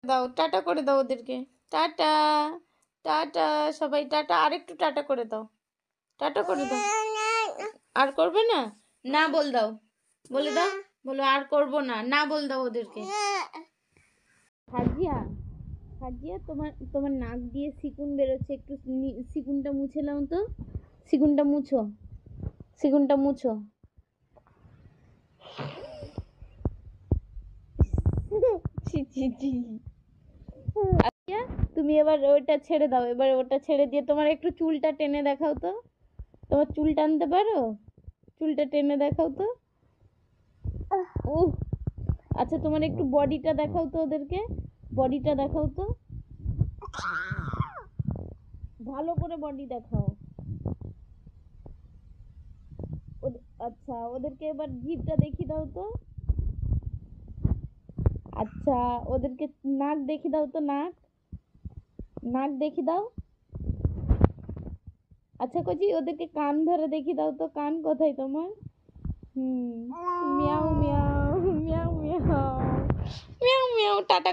দাও, টাটা করে দাও ওদেরকে। টাটা, টাটা সবাই টাটা। আরেকটু টাটা করে দাও, টাটা করে দাও। আর করবে না? না বল দাও, বলে দাও, বলো আর করবো না, না বল দাও ওদেরকে। হাজিয়া, হাজিয়া তোমার তোমার নাক দিয়ে সিকুন বেরোচ্ছে, একটু সিকুনটা মুছে নাও তো, সিকুনটা মুছো, সিকুনটা মুছো। ছি ছি ছি। আচ্ছা তুমি এবার ওটা ছেড়ে দাও, এবার ওটা ছেড়ে দিয়ে তোমার একটু চুলটা টেনে দেখাও তো, তোমার চুল টানতে পারো? চুলটা টেনে দেখাও তো। আচ্ছা তোমার একটু বডিটা দেখাও তো ওদেরকে, বডিটা দেখাও তো, ভালো করে বডি দেখাও। আচ্ছা ওদেরকে এবার জিভটা দেখিয়ে দাও তো। আচ্ছা ওদেরকে নাক দেখিয়ে দাও তো, নাক, নাক দেখিয়ে দাও। আচ্ছা কচি ওদেরকে কান ধরে দেখিয়ে দাও তো, কান কোথায় তোমার? মিয়াও মিয়াও মিয়াও মিয়াও মিয়াও মিয়াও। টাটা।